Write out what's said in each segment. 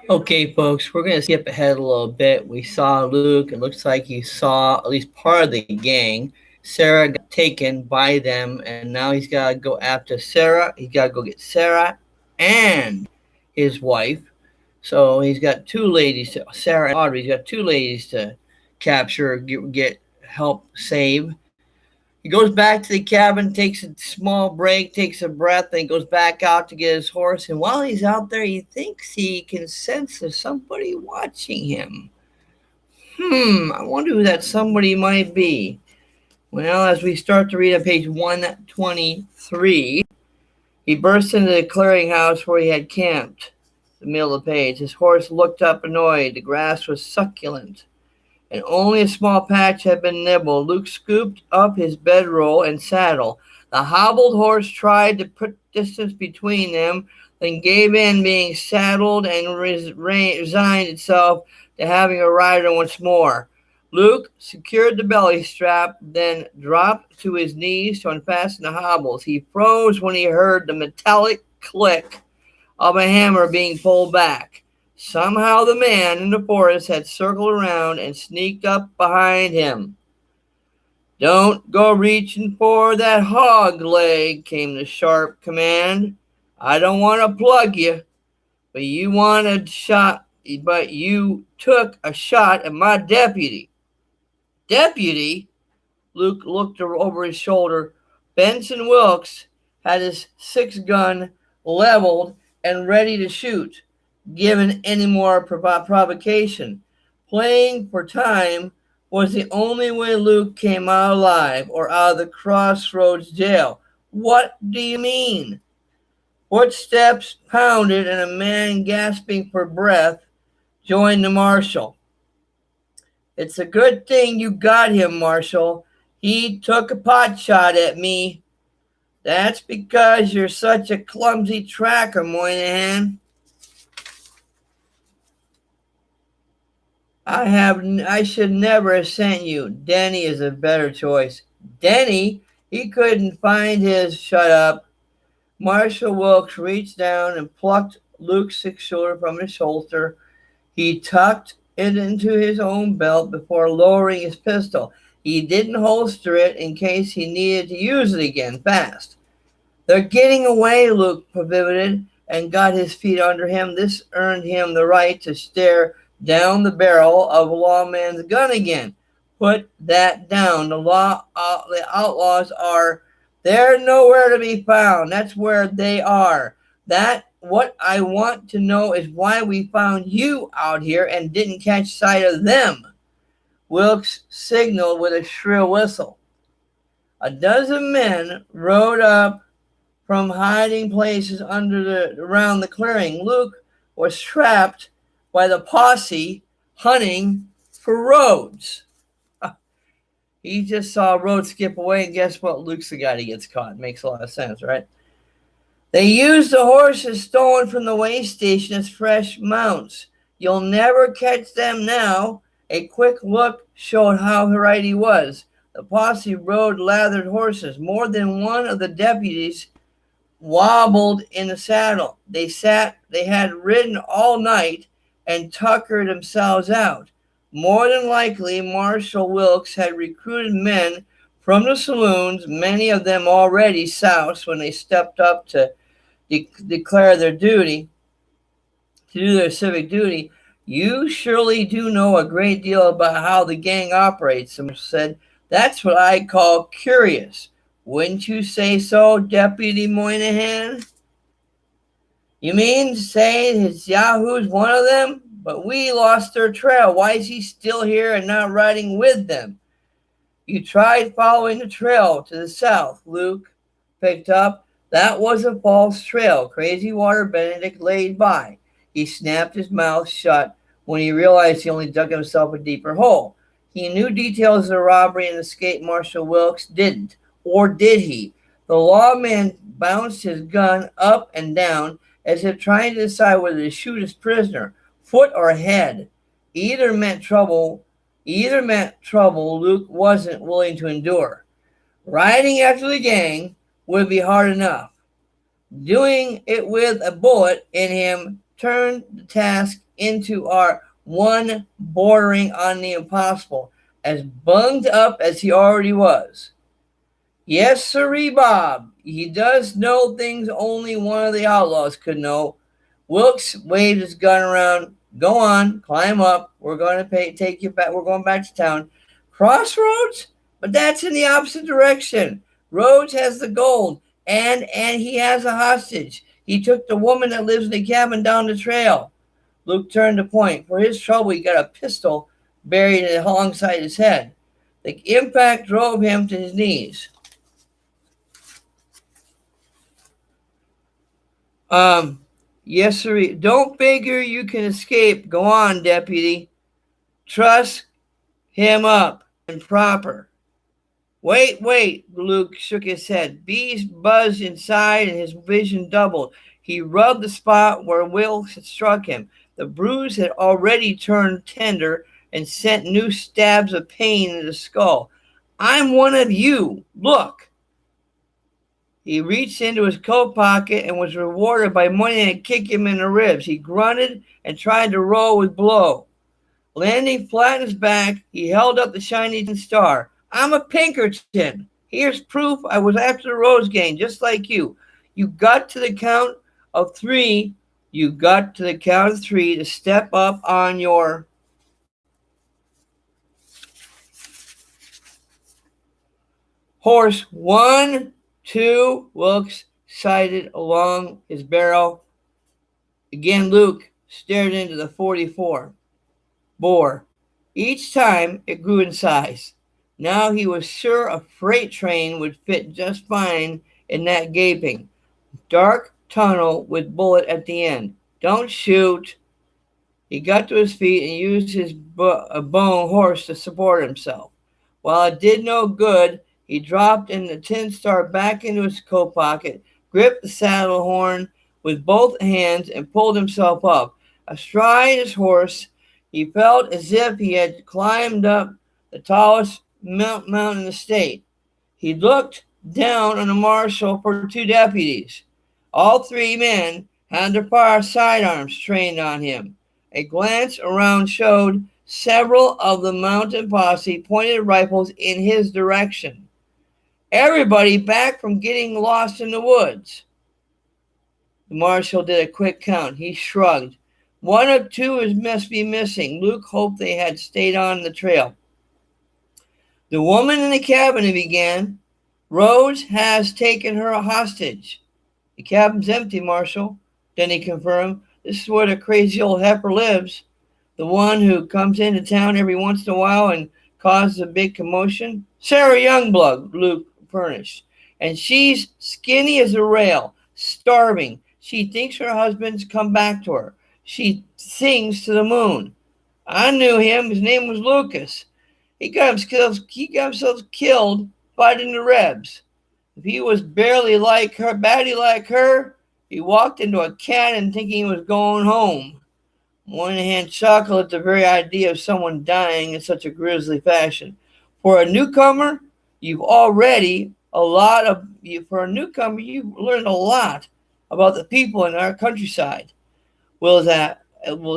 Okay, folks, we're going to skip ahead a little bit. We saw Luke. It looks like he saw at least part of the gang. Sarah got taken by them, and now he's got to go after Sarah. He's got to go get Sarah and his wife. So he's got two ladies, Sarah and Audrey. He's got two ladies to capture, get help, save. He goes back to the cabin, takes a small break, takes a breath, then goes back out to get his horse. And while he's out there, he thinks he can sense there's somebody watching him. I wonder who that somebody might be. Well, as we start to read on page 123, he burst into the clearinghouse where he had camped. The middle of the page. His horse looked up annoyed. The grass was succulent, and only a small patch had been nibbled. Luke scooped up his bedroll and saddle. The hobbled horse tried to put distance between them, then gave in, being saddled, and resigned itself to having a rider once more. Luke secured the belly strap, then dropped to his knees to unfasten the hobbles. He froze when he heard the metallic click of a hammer being pulled back. Somehow the man in the forest had circled around and sneaked up behind him. "Don't go reaching for that hog leg," came the sharp command. "I don't want to plug you, but you took a shot at my deputy." Deputy? Luke looked over his shoulder. Benson Wilkes had his 6-gun leveled and ready to shoot, given any more provocation. Playing for time was the only way Luke came out alive or out of the Crossroads jail. "What do you mean?" Footsteps pounded, and a man gasping for breath joined the marshal. "It's a good thing you got him, Marshal. He took a pot shot at me." "That's because you're such a clumsy tracker, Moynihan." I should never have sent you. Denny is a better choice." "Denny? He couldn't find his—" "Shut up." Marshal Wilkes reached down and plucked Luke's 6-shooter from his holster. He tucked it into his own belt before lowering his pistol. He didn't holster it in case he needed to use it again fast. "They're getting away," Luke pivoted and got his feet under him. This earned him the right to stare down the barrel of a lawman's gun again. "Put that down. The outlaws are— They're nowhere to be found. That's where they are. What I want to know is why we found you out here and didn't catch sight of them." Wilkes signaled with a shrill whistle. A dozen men rode up from hiding places around the clearing. Luke was trapped by the posse hunting for Rhodes. He just saw Rhodes skip away, and guess what? Luke's the guy that gets caught. Makes a lot of sense, right? "They used the horses stolen from the way station as fresh mounts. You'll never catch them now." A quick look showed how right he was. The posse rode lathered horses. More than one of the deputies wobbled in the saddle. They had ridden all night and tuckered themselves out. More than likely, Marshal Wilkes had recruited men from the saloons, many of them already soused when they stepped up to declare their duty, to do their civic duty. "You surely do know a great deal about how the gang operates," someone said. "That's what I call curious. Wouldn't you say so, Deputy Moynihan?" "You mean to say his Yahoo's one of them? But we lost their trail. Why is he still here and not riding with them?" "You tried following the trail to the south," Luke picked up. "That was a false trail. Crazy Water Benedict laid by." He snapped his mouth shut when he realized he only dug himself a deeper hole. He knew details of the robbery and escape. Marshal Wilkes didn't. Or did he? The lawman bounced his gun up and down as if trying to decide whether to shoot his prisoner, foot or head. Either meant trouble Luke wasn't willing to endure. Riding after the gang would be hard enough, Doing it with a bullet in him turned the task into our one bordering on the impossible, as bunged up as he already was. Yes, sirree, Bob. He does know things only one of the outlaws could know. Wilkes waved his gun around. Go on, climb up. We're going to take you back. We're going back to town. Crossroads? But that's in the opposite direction. Rhodes has the gold, and he has a hostage. He took the woman that lives in the cabin down the trail. Luke turned to point. For his trouble, he got a pistol buried alongside his head. The impact drove him to his knees. Yes, sir. Don't figure you can escape. Go on, deputy. Truss him up and proper. Wait, Luke shook his head. Bees buzzed inside and his vision doubled. He rubbed the spot where Wilkes had struck him. The bruise had already turned tender and sent new stabs of pain in the skull. I'm one of you. Look. He reached into his coat pocket and was rewarded by money to kick him in the ribs. He grunted and tried to roll with blow. Landing flat on his back, he held up the shiny Tinstar. I'm a Pinkerton. Here's proof I was after the Rose Gang, just like you. You got to the count of three. You got to the count of three to step up on your horse. 1, 2, Wilkes sighted along his barrel. Again, Luke stared into the 44 bore. Each time it grew in size. Now he was sure a freight train would fit just fine in that gaping, dark tunnel with bullet at the end. Don't shoot. He got to his feet and used his bone horse to support himself. While it did no good, he dropped in the Tinstar back into his coat pocket, gripped the saddle horn with both hands, and pulled himself up. Astride his horse, he felt as if he had climbed up the tallest mountain in the state. He looked down on the marshal for 2 deputies. All 3 men had their fire sidearms trained on him. A glance around showed several of the mounted posse pointed rifles in his direction. Everybody back from getting lost in the woods. The marshal did a quick count. He shrugged. 1 or 2 must be missing. Luke hoped they had stayed on the trail. The woman in the cabin, he began. Rhodes has taken her hostage. The cabin's empty, Marshal, Denny confirmed. This is where the crazy old heifer lives. The one who comes into town every once in a while and causes a big commotion. Sarah Youngblood, Luke furnished. And she's skinny as a rail, starving. She thinks her husband's come back to her. She sings to the moon. I knew him. His name was Lucas. He got himself killed fighting the Rebs. If he was batty like her, he walked into a cannon thinking he was going home. Moynihan chuckled at the very idea of someone dying in such a grisly fashion. For a newcomer, you've learned a lot about the people in our countryside. Will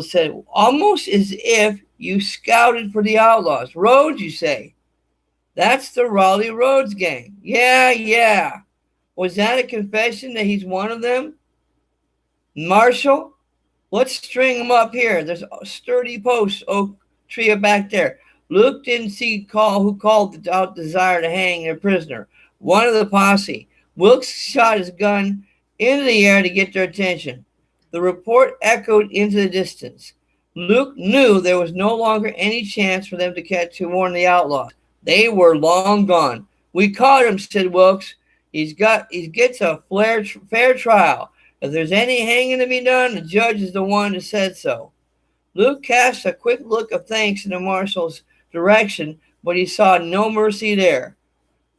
said, almost as if you scouted for the outlaws. Rhodes, you say? That's the Raleigh Rhodes gang. Yeah. Was that a confession that he's one of them? Marshal, let's string him up here. There's a sturdy post oak tree back there. Luke didn't see who called out desire to hang their prisoner. One of the posse. Wilkes shot his gun into the air to get their attention. The report echoed into the distance. Luke knew there was no longer any chance for them to warn the outlaws. They were long gone. We caught him, said Wilkes. He gets a fair trial. If there's any hanging to be done, the judge is the one who said so. Luke cast a quick look of thanks in the marshal's direction, but he saw no mercy there.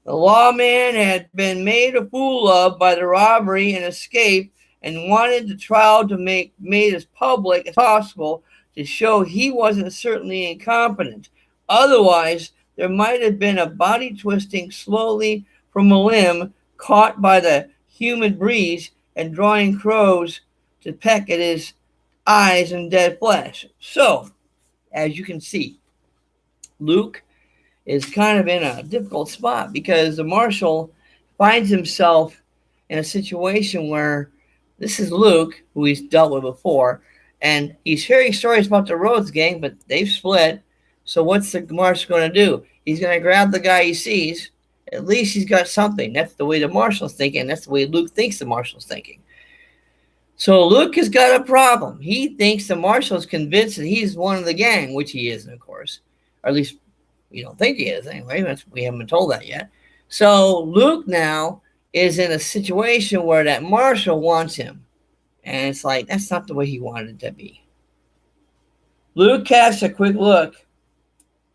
The lawman had been made a fool of by the robbery and escape, and wanted the trial to be made as public as possible to show he wasn't certainly incompetent. Otherwise, there might have been a body twisting slowly from a limb caught by the humid breeze and drawing crows to peck at his eyes and dead flesh. So, as you can see, Luke is kind of in a difficult spot because the marshal finds himself in a situation where this is Luke, who he's dealt with before, and he's hearing stories about the Rhodes gang, but they've split. So what's the marshal going to do? He's going to grab the guy he sees. At least he's got something. That's the way the marshal's thinking. That's the way Luke thinks the marshal's thinking. So Luke has got a problem. He thinks the marshal's convinced that he's one of the gang, which he isn't, of course. Or at least we don't think he is anyway. We haven't been told that yet. So Luke now is in a situation where that marshal wants him. And it's like, that's not the way he wanted it to be. Luke casts a quick look.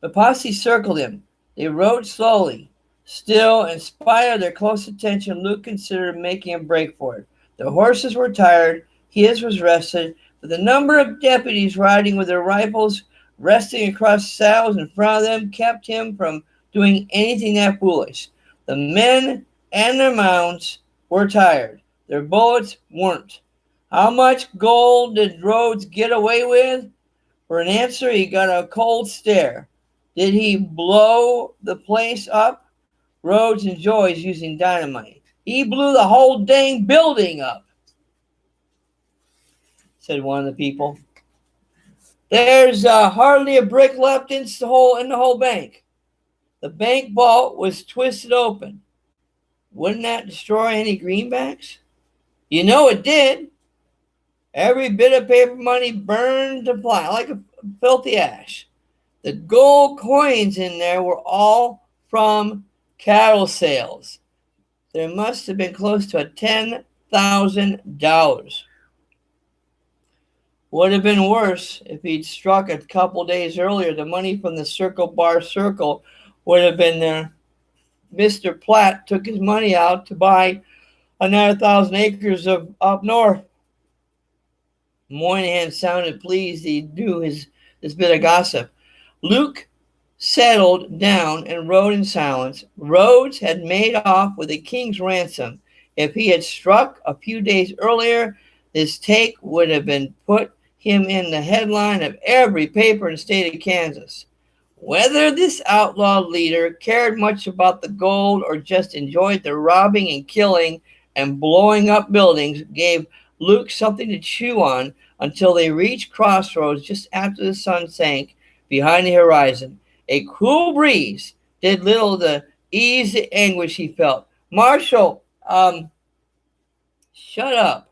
The posse circled him. They rode slowly. Still, in spite of their close attention, Luke considered making a break for it. The horses were tired. His was rested. But the number of deputies riding with their rifles resting across saddles in front of them kept him from doing anything that foolish. The men and their mounts were tired. Their bullets weren't. How much gold did Rhodes get away with? For an answer, he got a cold stare. Did he blow the place up? Rhodes enjoys using dynamite. He blew the whole dang building up, said one of the people. There's hardly a brick left in the whole bank. The bank vault was twisted open. Wouldn't that destroy any greenbacks? You know it did. Every bit of paper money burned to fly like a filthy ash. The gold coins in there were all from cattle sales. There must have been close to $10,000. Would have been worse if he'd struck a couple days earlier. The money from the Circle Bar Circle would have been there. Mr. Platt took his money out to buy another 1,000 acres of up north. Moynihan sounded pleased he knew this bit of gossip. Luke settled down and rode in silence. Rhodes had made off with a king's ransom. If he had struck a few days earlier, this take would have been put him in the headline of every paper in the state of Kansas. Whether this outlawed leader cared much about the gold or just enjoyed the robbing and killing and blowing up buildings gave Luke something to chew on until they reached crossroads just after the sun sank behind the horizon. A cool breeze did little to ease the anguish he felt. Marshal, shut up.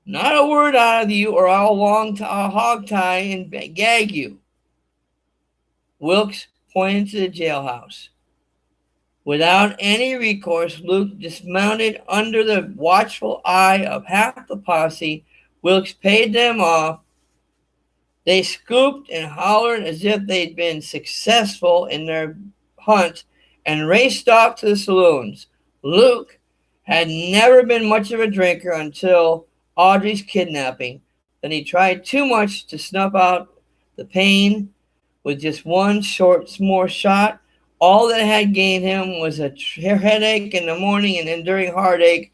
Not a word out of you or I'll hog tie and gag you. Wilkes pointed to the jailhouse. Without any recourse, Luke dismounted under the watchful eye of half the posse. Wilkes paid them off. They scooped and hollered as if they'd been successful in their hunt and raced off to the saloons. Luke had never been much of a drinker until Audrey's kidnapping. Then he tried too much to snuff out the pain with just one more shot. All that had gained him was a headache in the morning and enduring heartache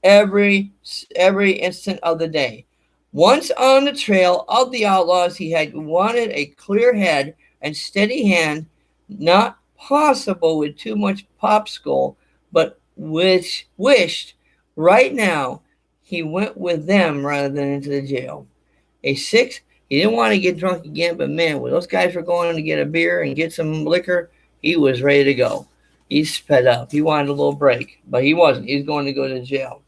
every instant of the day. Once on the trail of the outlaws, he had wanted a clear head and steady hand, not possible with too much popsicle, but which wished right now he went with them rather than into the jail. He didn't want to get drunk again, but man, when those guys were going to get a beer and get some liquor, he was ready to go. He's fed up. He wanted a little break, but he wasn't. He was going to go to jail.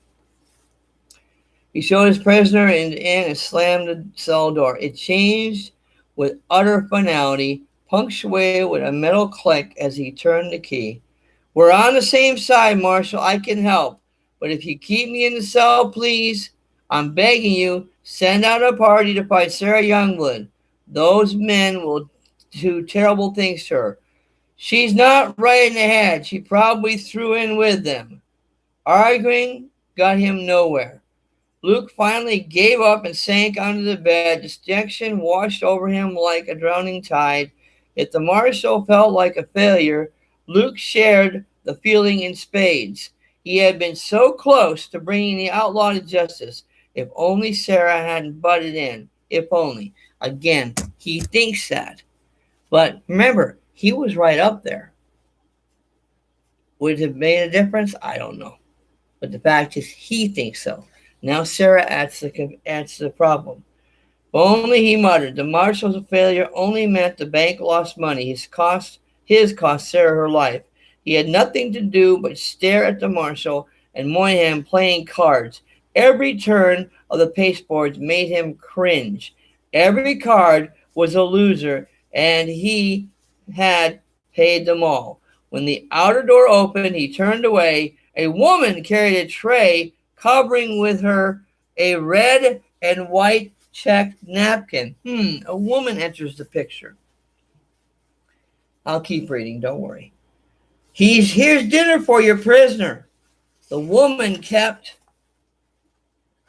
He showed his prisoner in and slammed the cell door. It changed with utter finality, punctuated with a metal click as he turned the key. We're on the same side, Marshal. I can help. But if you keep me in the cell, please, I'm begging you, send out a party to fight Sarah Youngblood. Those men will do terrible things to her. She's not right in the head. She probably threw in with them. Arguing got him nowhere. Luke finally gave up and sank onto the bed. Dejection washed over him like a drowning tide. If the marshal felt like a failure, Luke shared the feeling in spades. He had been so close to bringing the outlaw to justice. If only Sarah hadn't butted in. If only. Again, he thinks that. But remember, he was right up there. Would it have made a difference? I don't know. But the fact is, he thinks so. Now Sarah adds to the problem. If only, he muttered. The marshal's failure only meant the bank lost money. His cost Sarah her life. He had nothing to do but stare at the marshal and Moynihan playing cards. Every turn of the pasteboards made him cringe. Every card was a loser, and he had paid them all. When the outer door opened, he turned away. A woman carried a tray covering with her a red and white checked napkin. A woman enters the picture. I'll keep reading, don't worry. Here's dinner for your prisoner. The woman kept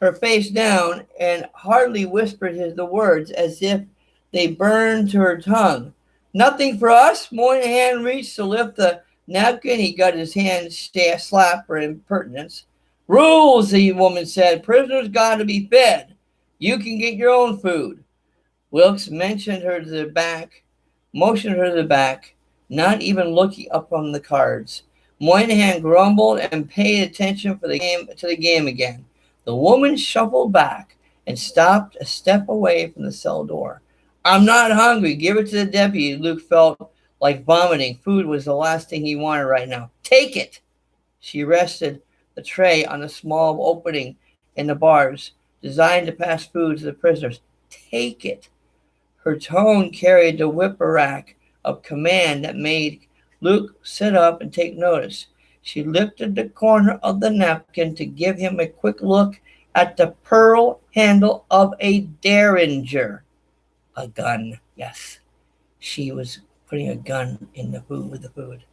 her face down and hardly whispered the words as if they burned to her tongue. Nothing for us? Moynihan reached to lift the napkin. He got his hand slapped for impertinence. Rules, the woman said. Prisoners got to be fed. You can get your own food. Wilkes motioned her to the back, not even looking up from the cards. Moynihan grumbled and paid attention to the game again. The woman shuffled back and stopped a step away from the cell door. I'm not hungry. Give it to the deputy. Luke felt like vomiting. Food was the last thing he wanted right now. Take it. She rested the tray on a small opening in the bars, designed to pass food to the prisoners. Take it. Her tone carried the whip-a-rack of command that made Luke sit up and take notice. She lifted the corner of the napkin to give him a quick look at the pearl handle of a derringer. A gun, yes. She was putting a gun in the food with the food.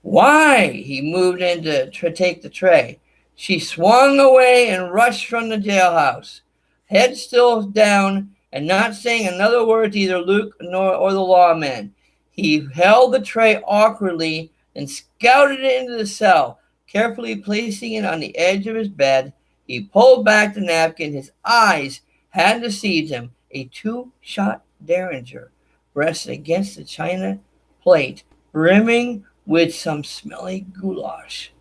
Why? He moved in to take the tray. She swung away and rushed from the jailhouse, head still down and not saying another word to either Luke or the lawman. He held the tray awkwardly and scouted it into the cell, carefully placing it on the edge of his bed. He pulled back the napkin. His eyes hadn't deceived him. A two-shot derringer rested against the china plate, brimming with some smelly goulash.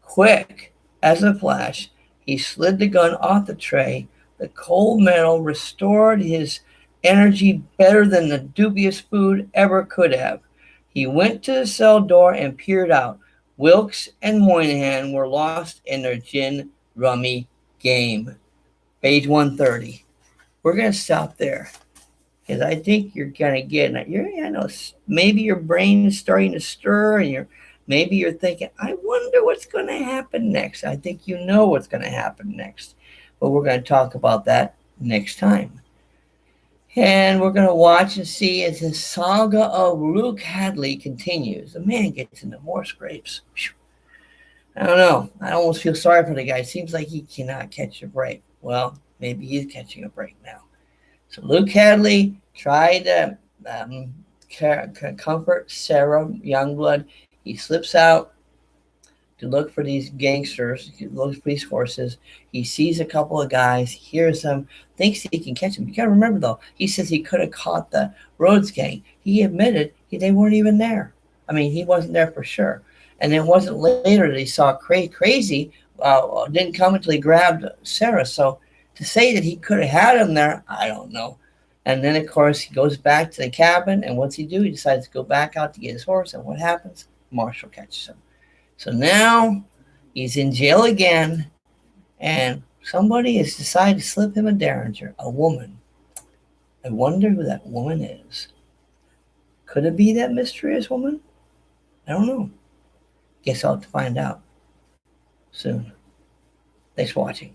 Quick as a flash, he slid the gun off the tray. The cold metal restored his energy better than the dubious food ever could have. He went to the cell door and peered out. Wilkes and Moynihan were lost in their gin rummy game. Page 130. We're going to stop there because I think you're going to get it. I know maybe your brain is starting to stir and maybe you're thinking, I wonder what's going to happen next. I think you know what's going to happen next. But we're going to talk about that next time. And we're going to watch and see as the saga of Luke Hadley continues. The man gets into more scrapes. I don't know. I almost feel sorry for the guy. It seems like he cannot catch a break. Well, maybe he's catching a break now. So Luke Hadley tried to comfort Sarah Youngblood. He slips out to look for these gangsters, he looks for these horses. He sees a couple of guys, hears them, thinks he can catch them. You got to remember, though, he says he could have caught the Rhodes gang. He admitted they weren't even there. I mean, he wasn't there for sure. And it wasn't later that he saw Crazy didn't come until he grabbed Sarah. So to say that he could have had him there, I don't know. And then, of course, he goes back to the cabin. And what's he do? He decides to go back out to get his horse. And what happens? Marshall catches him. So now he's in jail again, and somebody has decided to slip him a derringer, a woman. I wonder who that woman is. Could it be that mysterious woman? I don't know. Guess I'll have to find out soon. Thanks for watching.